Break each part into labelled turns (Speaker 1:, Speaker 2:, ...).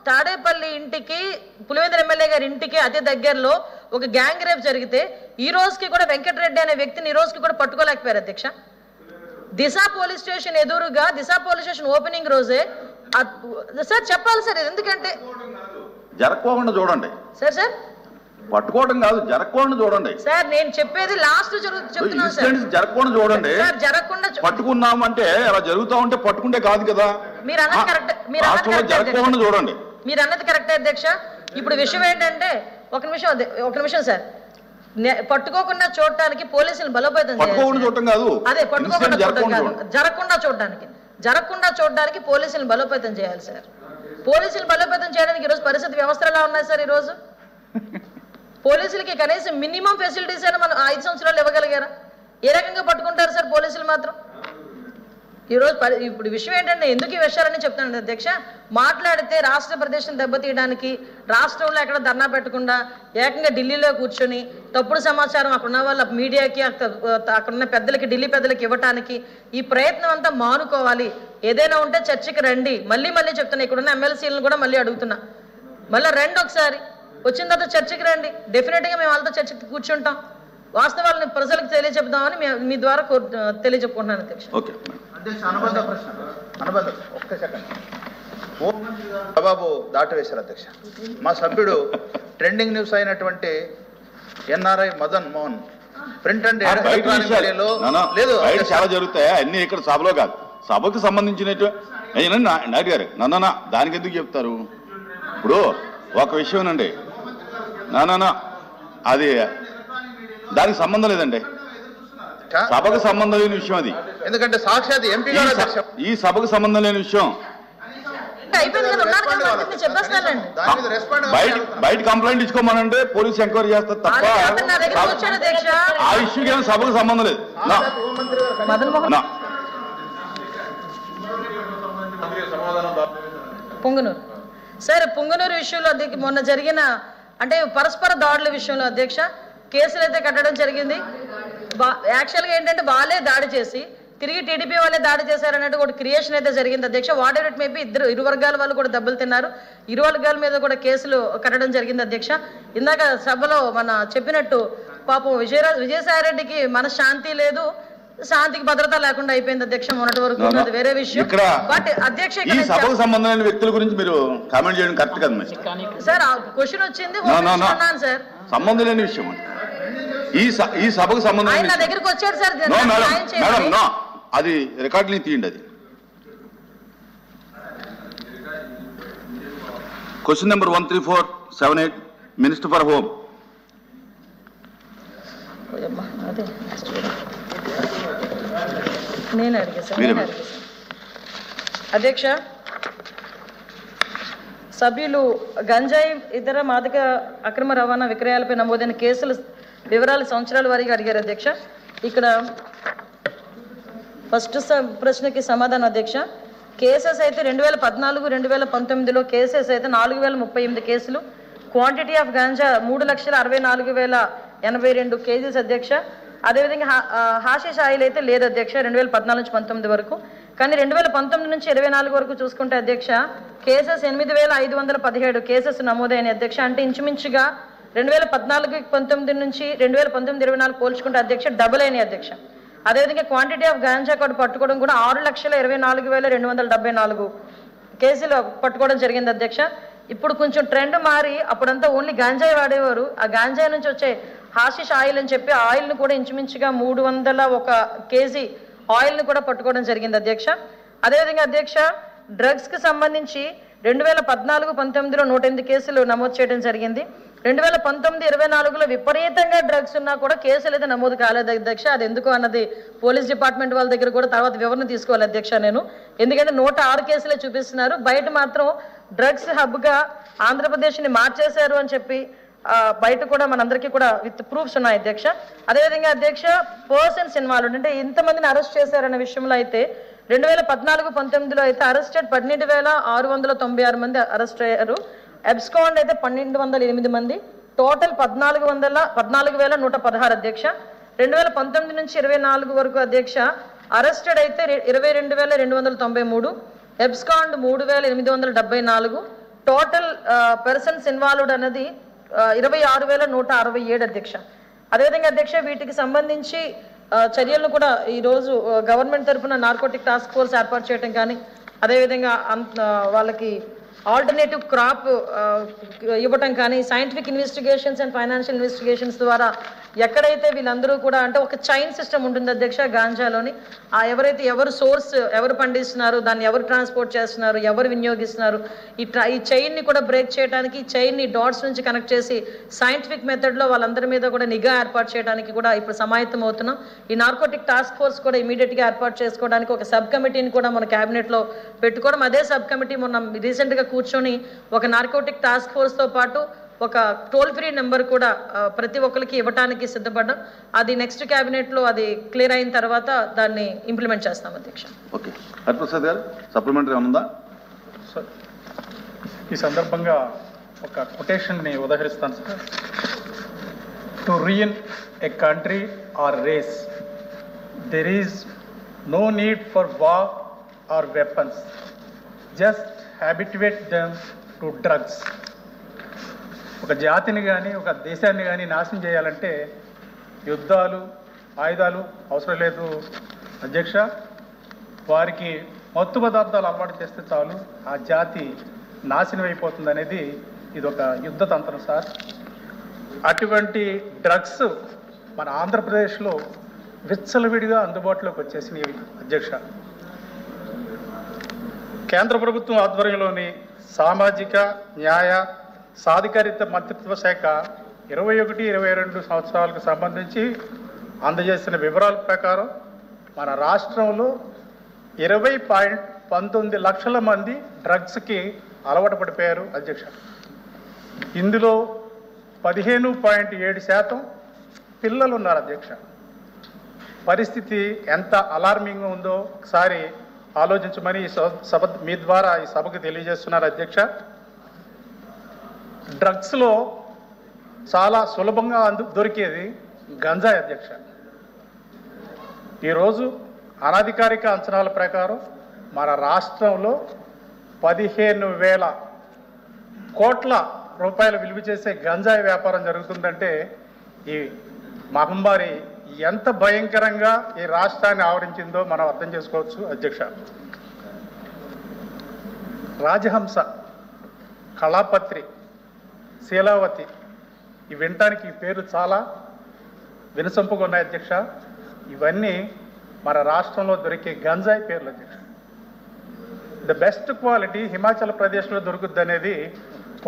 Speaker 1: తాడేపల్లి ఇంటికి పులివెందుల ఎమ్మెల్యే గారి ఇంటికి అతి దగ్గరలో ఒక గ్యాంగ్ రేప్ జరిగితే ఈ రోజుకి కూడా వెంకటరెడ్డి అనే వ్యక్తిని ఈ రోజుకి కూడా పట్టుకోలేకపోయారు అధ్యక్ష. దిశ పోలీస్ స్టేషన్ ఎదురుగా దిశ పోలీస్ స్టేషన్ ఓపెనింగ్ రోజే సార్ చెప్పాలి సార్, ఎందుకంటే
Speaker 2: జరగకుండా చూడండి సార్. సార్ పట్టుకోవడం కాదు, జరగకుండా చూడండి
Speaker 1: సార్. నేను చెప్పేది లాస్ట్ చెప్తున్నాను సార్,
Speaker 2: జరగకుండా చూడండి
Speaker 1: సార్. జరగకుండా
Speaker 2: పట్టుకున్నామంటే అలా జరుగుతా ఉంటే పట్టుకుంటే కాదు కదా.
Speaker 1: మీరు అన్నది కరెక్ట్,
Speaker 2: జరగకుండా చూడండి.
Speaker 1: మీరు అన్నది కరెక్టే అధ్యక్ష. ఇప్పుడు విషయం ఏంటంటే ఒక నిమిషం సార్, పట్టుకోకుండా చూడటానికి పోలీసులు బలోపేతం
Speaker 2: చూడటం కాదు,
Speaker 1: అదే పట్టుకోకుండా చూడటం కాదు, జరగకుండా చూడడానికి పోలీసులు బలోపేతం చేయాలి సార్. పోలీసులు బలోపేతం చేయడానికి ఈరోజు పరిస్థితి వ్యవస్థలు ఎలా ఉన్నాయి సార్? ఈరోజు పోలీసులకి కనీసం మినిమం ఫెసిలిటీస్ అయినా మనం 5 సంవత్సరాలు ఇవ్వగలిగారా? ఏ రకంగా పట్టుకుంటారు సార్ పోలీసులు మాత్రం? ఈరోజు ఇప్పుడు విషయం ఏంటంటే ఎందుకు ఈ విషయాలని చెప్తాను అధ్యక్ష. మాట్లాడితే రాష్ట్ర ప్రదేశం దెబ్బతీయడానికి, రాష్ట్రంలో ఎక్కడ ధర్నా పెట్టకుండా ఏకంగా ఢిల్లీలో కూర్చొని తప్పుడు సమాచారం అక్కడున్న వాళ్ళ మీడియాకి, అక్కడున్న పెద్దలకి, ఢిల్లీ పెద్దలకి ఇవ్వటానికి ఈ ప్రయత్నం అంతా మానుకోవాలి. ఏదైనా ఉంటే చర్చకి రండి. మళ్ళీ చెప్తున్నా, ఇక్కడున్న ఎమ్మెల్సీలను కూడా మళ్ళీ అడుగుతున్నా, మళ్ళీ రండి ఒకసారి, వచ్చిన తర్వాత చర్చకి రండి. డెఫినెట్గా మేము వాళ్ళతో చర్చకి కూర్చుంటాం, వాస్తవాలను ప్రజలకు తెలియజెప్దామని మీ ద్వారా తెలియజెప్పుకుంటున్నాను అధ్యక్ష.
Speaker 3: బాబు దాటవేశారు అధ్యక్ష. మా సభ్యుడు ట్రెండింగ్ న్యూస్ అయినటువంటి NRI Madan Mohan print and
Speaker 2: లేదు చాలా జరుగుతాయి అన్ని ఇక్కడ సభలో కాదు, సభకు సంబంధించినట్టు నాయుడు గారు నన్న దానికి ఎందుకు చెప్తారు? ఇప్పుడు ఒక విషయం అండి, అది దానికి సంబంధం లేదండి, సభకు సంబంధం లేని విషయం అది.
Speaker 3: ఎందుకంటే సాక్షాత్ ఎంపీ
Speaker 2: ఈ సభకు సంబంధం లేని విషయం. బయట కంప్లైంట్ ఇచ్చుకోమనంటే పోలీసు ఎంక్వైరీ చేస్తారు తప్ప ఆ ఇష్యూకి ఏమైనా సభకు సంబంధం లేదు.
Speaker 1: పొంగనూరు సార్, పొంగనూరు విషయంలో మొన్న జరిగిన అంటే పరస్పర దాడుల విషయంలో అధ్యక్ష కేసులు అయితే కట్టడం జరిగింది. యాక్చువల్గా ఏంటంటే వాళ్ళే దాడి చేసి తిరిగి టీడీపీ వాళ్ళే దాడి చేశారన్నట్టు ఒక క్రియేషన్ అయితే జరిగింది అధ్యక్ష. వాట్ ఎవర్ ఇట్ మేబీ ఇరు వర్గాల వాళ్ళు కూడా దెబ్బలు తిన్నారు, ఇరు వర్గాల మీద కూడా కేసులు కట్టడం జరిగింది అధ్యక్ష. ఇందాక సభలో మన చెప్పినట్టు పాపం విజయసాయిరెడ్డికి మన శాంతి లేదు, శాంతికి భద్రత లేకుండా అయిపోయింది అధ్యక్ష మొన్నటి వరకు. అది వేరే విషయం. బట్ అధ్యక్ష
Speaker 2: సభకు సంబంధమైన వ్యక్తుల గురించి మీరు కామెంట్ చేయడం కరెక్ట్ కదా
Speaker 1: సార్. క్వశ్చన్ వచ్చింది సార్,
Speaker 2: సంబంధం లేని విషయం. ఈ సభకు సంబంధం
Speaker 1: నా దగ్గరికి వచ్చాడు సార్,
Speaker 2: మేడం అది రికార్డుని తీయండి. అది question number 13478 minister for home.
Speaker 1: నేను అడిగాను అధ్యక్ష. సభ్యులు గంజాయి ఇతర మాదక అక్రమ రవాణా విక్రయాలపై నమోదైన కేసుల వివరాలు సంవత్సరాల వారీగా అడిగారు అధ్యక్ష. ఇక్కడ ఫస్ట్ ప్రశ్నకి సమాధానం అధ్యక్ష. కేసెస్ అయితే 2014, 2019లో కేసెస్ అయితే 4038 కేసులు. క్వాంటిటీ ఆఫ్ గంజా 3,64,082 కేజీస్ అధ్యక్ష. అదేవిధంగా హాషిష్ ఆయిల్ అయితే లేదు అధ్యక్ష 2014 నుంచి 19 వరకు. కానీ 2019 నుంచి 24 వరకు చూసుకుంటే అధ్యక్ష కేసెస్ 8,517 కేసెస్ నమోదైన అధ్యక్ష. అంటే ఇంచుమించుగా 2014-19 నుంచి 2019-24 పోల్చుకుంటే అధ్యక్ష డబుల్ అయినాయి అధ్యక్ష. అదేవిధంగా క్వాంటిటీ ఆఫ్ గాంజా కూడా పట్టుకోవడం కూడా 6,24,274 కేసులు పట్టుకోవడం జరిగింది అధ్యక్ష. ఇప్పుడు కొంచెం ట్రెండ్ మారి అప్పుడంతా ఓన్లీ గాంజాయి వాడేవారు, ఆ గాంజాయి నుంచి వచ్చే హాషిష్ ఆయిల్ అని చెప్పి ఆయిల్ను కూడా ఇంచుమించుగా 301 కేజీ ఆయిల్ను కూడా పట్టుకోవడం జరిగింది అధ్యక్ష. అదేవిధంగా అధ్యక్ష డ్రగ్స్కి సంబంధించి 2014-19లో 108 కేసులు నమోదు చేయడం జరిగింది. 2019-24లో విపరీతంగా డ్రగ్స్ ఉన్నా కూడా కేసులు అయితే నమోదు కాలేదు అధ్యక్ష. అది ఎందుకు అన్నది పోలీస్ డిపార్ట్మెంట్ వాళ్ళ దగ్గర కూడా తర్వాత వివరణ తీసుకోవాలి అధ్యక్ష నేను. ఎందుకంటే 106 కేసులే చూపిస్తున్నారు, బయట మాత్రం డ్రగ్స్ హబ్గా ఆంధ్రప్రదేశ్ని మార్చేశారు అని చెప్పి బయట కూడా మనందరికీ కూడా విత్ ప్రూఫ్స్ ఉన్నాయి అధ్యక్ష. అదేవిధంగా అధ్యక్ష పర్సన్స్ ఇన్వాల్వ్డ్ అంటే ఇంతమందిని అరెస్ట్ చేశారన్న విషయంలో అయితే 2014-19లో అయితే అరెస్టెడ్ 12,696 మంది అరెస్ట్ అయ్యారు. అబ్స్కాండ్ అయితే 1,208 మంది, టోటల్ 14,116 అధ్యక్ష. 2019 నుంచి 24 వరకు అధ్యక్ష అరెస్టెడ్ అయితే 22,293, అబ్స్కాండ్ 3,874, టోటల్ పర్సన్స్ ఇన్వాల్వ్డ్ అన్నది 26,167 అధ్యక్ష. అదేవిధంగా అధ్యక్ష వీటికి సంబంధించి చర్యలను కూడా ఈరోజు గవర్నమెంట్ తరఫున నార్కోటిక్ టాస్క్ ఫోర్స్ ఏర్పాటు చేయడం కానీ, అదేవిధంగా వాళ్ళకి ఆల్టర్నేటివ్ క్రాప్ ఇవ్వటం కానీ, scientific investigations and financial investigations ద్వారా ఎక్కడైతే వీళ్ళందరూ కూడా అంటే ఒక చైన్ సిస్టమ్ ఉంటుంది అధ్యక్ష గాంజాలోని. ఎవరైతే ఎవరు సోర్స్ ఎవరు పండిస్తున్నారు, దాన్ని ఎవరు ట్రాన్స్పోర్ట్ చేస్తున్నారు, ఎవరు వినియోగిస్తున్నారు, ఈ చైన్ని కూడా బ్రేక్ చేయడానికి, ఈ చైన్ని డాట్స్ నుంచి కనెక్ట్ చేసి సైంటిఫిక్ మెథడ్లో వాళ్ళందరి మీద కూడా నిఘా ఏర్పాటు చేయడానికి కూడా ఇప్పుడు సమాయత్తం అవుతున్నాం. ఈ నార్కోటిక్ టాస్క్ ఫోర్స్ కూడా ఇమీడియట్గా ఏర్పాటు చేసుకోవడానికి ఒక సబ్ కమిటీని కూడా మన క్యాబినెట్లో పెట్టుకోవడం. అదే సబ్ కమిటీ మొన్న రీసెంట్గా కూర్చొని ఒక నార్కోటిక్ టాస్క్ ఫోర్స్తో పాటు ఒక టోల్ ఫ్రీ నెంబర్ కూడా ప్రతి ఒక్కరికి ఇవ్వడానికి సిద్ధపడ్డాం. అది నెక్స్ట్ క్యాబినెట్లో అది క్లియర్ అయిన తర్వాత దాన్ని ఇంప్లిమెంట్ చేస్తాం అధ్యక్ష.
Speaker 2: ఓకే, హరిప్రసాద్ గారు సప్లిమెంటరీ ఉందా?
Speaker 4: సార్, ఈ సందర్భంగా ఒక కొటేషన్ని ఉదహరిస్తాను sir. To ruin a country or race there is no need for war or weapons, just habituate them to drugs. ఒక జాతిని కానీ ఒక దేశాన్ని కానీ నాశనం చేయాలంటే యుద్ధాలు, ఆయుధాలు అవసరం లేదు అధ్యక్ష. వారికి మత్తు పదార్థాలు అలవాటు చేస్తే చాలు ఆ జాతి నాశనం అయిపోతుంది అనేది ఇది ఒక యుద్ధ తంత్రం సార్. అటువంటి డ్రగ్స్ మన ఆంధ్రప్రదేశ్లో విచ్చలవిడిగా అందుబాటులోకి వచ్చేసినవి అధ్యక్ష. కేంద్ర ప్రభుత్వం ఆధ్వర్యంలోని సామాజిక న్యాయ సాధికారిత మంత్రిత్వ శాఖ 21-22 సంవత్సరాలకు సంబంధించి అందజేసిన వివరాల ప్రకారం మన రాష్ట్రంలో 20.19 లక్షల మంది డ్రగ్స్కి అలవాటు పడిపోయారు అధ్యక్ష. ఇందులో 15.7% పిల్లలు ఉన్నారు అధ్యక్ష. పరిస్థితి ఎంత అలార్మింగ్ ఉందో ఒకసారి ఆలోచించమని మీ ద్వారా ఈ సభకు తెలియజేస్తున్నారు అధ్యక్ష. డ్రగ్స్లో చాలా సులభంగా దొరికేది గంజాయి అధ్యక్ష. ఈరోజు అనధికారిక అంచనాల ప్రకారం మన రాష్ట్రంలో 15,000 కోట్ల రూపాయలు విలువ చేసే గంజాయి వ్యాపారం జరుగుతుందంటే ఈ మహమ్మారి ఎంత భయంకరంగా ఈ రాష్ట్రాన్ని ఆవరించిందో మనం అర్థం చేసుకోవచ్చు అధ్యక్ష. రాజహంస, కళాపత్రి, శీలావతి ఈ వినటానికి ఈ పేర్లు చాలా వినసొంపుగా ఉన్నాయి అధ్యక్ష. ఇవన్నీ మన రాష్ట్రంలో దొరికే గంజాయి పేర్లు అధ్యక్ష. ద బెస్ట్ క్వాలిటీ హిమాచల్ ప్రదేశ్లో దొరుకుద్ది అనేది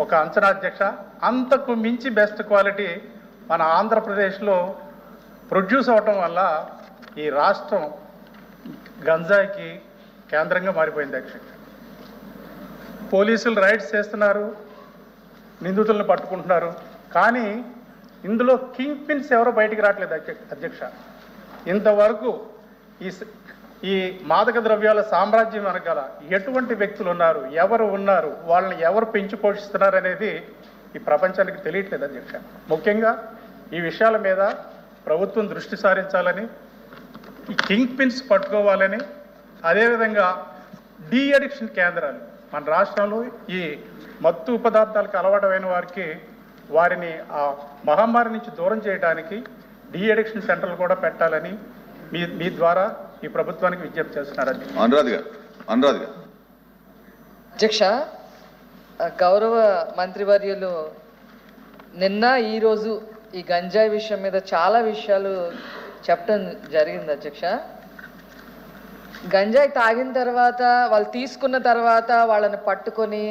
Speaker 4: ఒక అంచనా అధ్యక్ష. అంతకు మించి బెస్ట్ క్వాలిటీ మన ఆంధ్రప్రదేశ్లో ప్రొడ్యూస్ అవటం వల్ల ఈ రాష్ట్రం గంజాయికి కేంద్రంగా మారిపోయింది అధ్యక్ష. పోలీసులు రైడ్స్ చేస్తున్నారు, నిందితులను పట్టుకుంటున్నారు, కానీ ఇందులో కింగ్ పిన్స్ ఎవరో బయటికి రావట్లేదు అధ్యక్ష. ఇంతవరకు ఈ మాదక ద్రవ్యాల సామ్రాజ్యం వెనకాల ఎటువంటి వ్యక్తులు ఉన్నారు, ఎవరు ఉన్నారు, వాళ్ళని ఎవరు పెంచి పోషిస్తున్నారు అనేది ఈ ప్రపంచానికి తెలియట్లేదు అధ్యక్ష. ముఖ్యంగా ఈ విషయాల మీద ప్రభుత్వం దృష్టి సారించాలని, ఈ కింగ్ పిన్స్ పట్టుకోవాలని, అదేవిధంగా డీ అడిక్షన్ కేంద్రాలు మన రాష్ట్రంలో ఈ మత్తు పదార్థాలకు అలవాటైన వారిని ఆ మహమ్మారి నుంచి దూరం చేయడానికి డీ అడిక్షన్ సెంటర్లు కూడా పెట్టాలని మీ ద్వారా ఈ ప్రభుత్వానికి విజ్ఞప్తి చేస్తున్నారండి.
Speaker 2: అనురాధ్ గారు.
Speaker 1: అధ్యక్ష, గౌరవ మంత్రివర్యులు నిన్న ఈరోజు ఈ గంజాయి విషయం మీద చాలా విషయాలు చెప్పడం జరిగింది అధ్యక్ష. గంజాయి తాగిన తర్వాత వాళ్ళు తీసుకున్న తర్వాత వాళ్ళని పట్టుకొని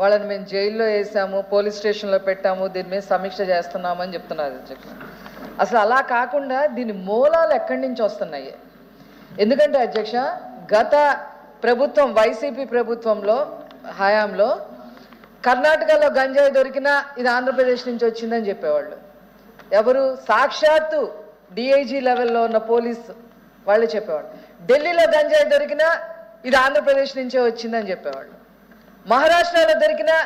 Speaker 1: వాళ్ళని మేము జైల్లో వేసాము, పోలీస్ స్టేషన్లో పెట్టాము, దీని మీద సమీక్ష చేస్తున్నామని చెప్తున్నారు అధ్యక్ష. అసలు అలా కాకుండా దీని మూలాలు ఎక్కడి నుంచి వస్తున్నాయి? ఎందుకంటే అధ్యక్ష, గత ప్రభుత్వం వైసీపీ ప్రభుత్వంలో హయాంలో కర్ణాటకలో గంజాయి దొరికినా ఇది ఆంధ్రప్రదేశ్ నుంచి వచ్చిందని చెప్పేవాళ్ళు. ఎవరు? సాక్షాత్తు డిఐజీ లెవెల్లో ఉన్న పోలీసు వాళ్ళు చెప్పేవాళ్ళు. ఢిల్లీలో గంజాయి దొరికినా ఇది ఆంధ్రప్రదేశ్ నుంచే వచ్చిందని చెప్పేవాళ్ళు. మహారాష్ట్రలో దొరికినా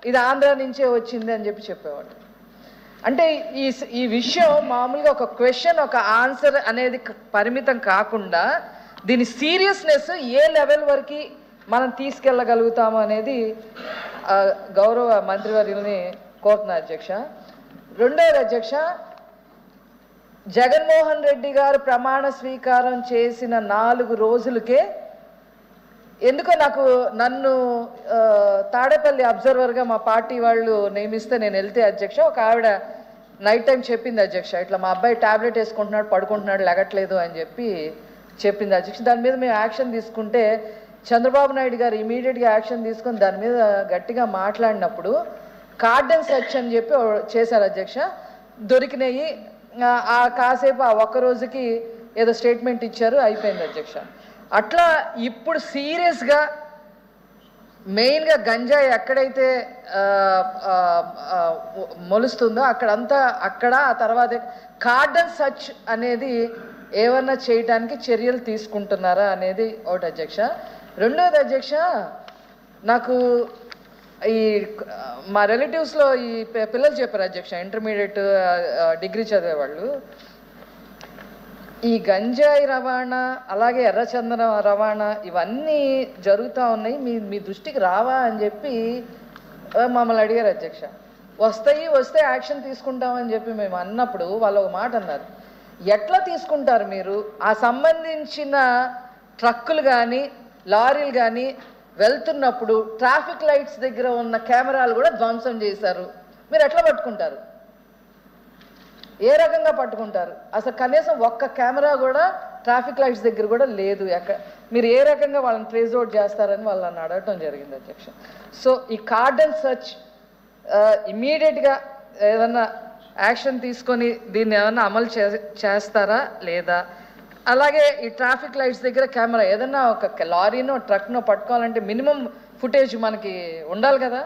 Speaker 1: ఇది ఆంధ్ర నుంచే వచ్చింది అని చెప్పేవాళ్ళు. అంటే ఈ విషయం మామూలుగా ఒక క్వశ్చన్, ఒక ఆన్సర్ అనేది పరిమితం కాకుండా దీని సీరియస్నెస్ ఏ లెవెల్ వరకు మనం తీసుకెళ్ళగలుగుతాము అనేది
Speaker 5: గౌరవ మంత్రివర్యుల్ని కోరుతున్నా అధ్యక్ష. రెండవది అధ్యక్ష, జగన్మోహన్ రెడ్డి గారు ప్రమాణ స్వీకారం చేసిన 4 రోజులకే ఎందుకో నన్ను తాడేపల్లి అబ్జర్వర్గా మా పార్టీ వాళ్ళు నియమిస్తే నేను వెళ్తే అధ్యక్ష, ఒక ఆవిడ నైట్ టైం చెప్పింది అధ్యక్ష, ఇట్లా మా అబ్బాయి టాబ్లెట్ వేసుకుంటున్నాడు, పడుకుంటున్నాడు, లెగట్లేదు అని చెప్పింది అధ్యక్ష. దాని మీద మేము యాక్షన్ తీసుకుంటే చంద్రబాబు నాయుడు గారు ఇమీడియట్గా యాక్షన్ తీసుకొని దాని మీద గట్టిగా మాట్లాడినప్పుడు కార్డన్ సెర్చ్ అని చెప్పి చేశారు అధ్యక్ష. దొరికినాయి. కాసేపు ఆ ఒక్క రోజుకి ఏదో స్టేట్మెంట్ ఇచ్చారు, అయిపోయింది అధ్యక్ష. అట్లా ఇప్పుడు సీరియస్గా మెయిన్గా గంజాయి ఎక్కడైతే మొలుస్తుందో అక్కడ ఆ తర్వాత కార్డన్ సర్చ్ అనేది ఏమన్నా చేయడానికి చర్యలు తీసుకుంటున్నారా అనేది ఒకటి అధ్యక్ష. రెండవది అధ్యక్ష, నాకు ఈ మా రిలేటివ్స్లో ఈ పిల్లలు చెప్పారు అధ్యక్ష, ఇంటర్మీడియట్ డిగ్రీ చదివేవాళ్ళు, ఈ గంజాయి రవాణా అలాగే ఎర్రచందనం రవాణా ఇవన్నీ జరుగుతూ ఉన్నాయి, మీ దృష్టికి రావా అని చెప్పి మమ్మల్ని అడిగారు అధ్యక్ష. వస్తే యాక్షన్ తీసుకుంటామని చెప్పి మేము అన్నప్పుడు వాళ్ళు ఒక మాట అన్నారు, ఎట్లా తీసుకుంటారు మీరు? ఆ సంబంధించిన ట్రక్కులు కానీ లారీలు కానీ వెళ్తున్నప్పుడు ట్రాఫిక్ లైట్స్ దగ్గర ఉన్న కెమెరాలు కూడా ధ్వంసం చేశారు, మీరు ఎట్లా పట్టుకుంటారు? ఏ రకంగా పట్టుకుంటారు? అసలు కనీసం ఒక్క కెమెరా కూడా ట్రాఫిక్ లైట్స్ దగ్గర కూడా లేదు. మీరు ఏ రకంగా వాళ్ళని ట్రేస్ అవుట్ చేస్తారని వాళ్ళని అడగటం జరిగింది అధ్యక్ష. సో ఈ కార్డన్ సర్చ్ ఇమ్మీడియట్గా ఏదన్నా యాక్షన్ తీసుకొని దీన్ని ఏమన్నా అమలు చేస్తారా లేదా? అలాగే ఈ ట్రాఫిక్ లైట్స్ దగ్గర కెమెరా ఏదన్నా ఒక లారీనో ట్రక్నో పట్టుకోవాలంటే మినిమం ఫుటేజ్ మనకి ఉండాలి కదా,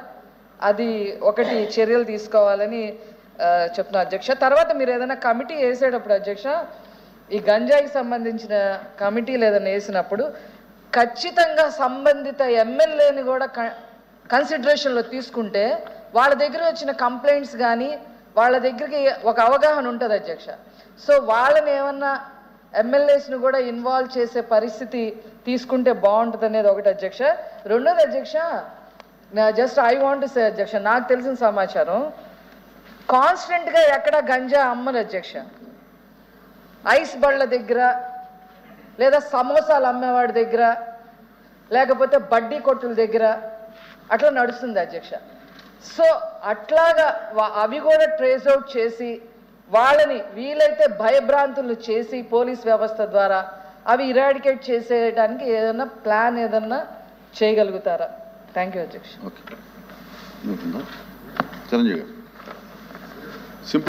Speaker 5: అది ఒకటి చర్యలు తీసుకోవాలని చెప్తున్నా అధ్యక్ష. తర్వాత మీరు ఏదైనా కమిటీ వేసేటప్పుడు అధ్యక్ష, ఈ గంజాయికి సంబంధించిన కమిటీలు ఏదైనా వేసినప్పుడు ఖచ్చితంగా సంబంధిత ఎమ్మెల్యేని కూడా కన్సిడరేషన్లో తీసుకుంటే వాళ్ళ దగ్గర వచ్చిన కంప్లైంట్స్ కానీ వాళ్ళ దగ్గరికి ఒక అవగాహన ఉంటుంది అధ్యక్ష. సో వాళ్ళని ఏమన్నా ఎమ్మెల్యేస్ను కూడా ఇన్వాల్వ్ చేసే పరిస్థితి తీసుకుంటే బాగుంటుంది అనేది ఒకటి అధ్యక్ష. రెండోది అధ్యక్ష, just I want to say అధ్యక్ష, నాకు తెలిసిన సమాచారం కాన్స్టెంట్గా ఎక్కడ గంజా అమ్మరు అధ్యక్ష. ఐస్ బళ్ళ దగ్గర లేదా సమోసాలు అమ్మేవాడి దగ్గర లేకపోతే బడ్డీ కొట్టుల దగ్గర అట్లా నడుస్తుంది అధ్యక్ష. సో అట్లాగా అవి కూడా ట్రేస్ అవుట్ చేసి వాళ్ళని వీలైతే భయభ్రాంతులు చేసి పోలీస్ వ్యవస్థ ద్వారా అవి ఇరాడికేట్ చేసేయడానికి ఏదైనా ప్లాన్ ఏదన్నా చేయగలుగుతారా? థ్యాంక్ యూ అధ్యక్ష.
Speaker 2: చిరంజీవి గారు.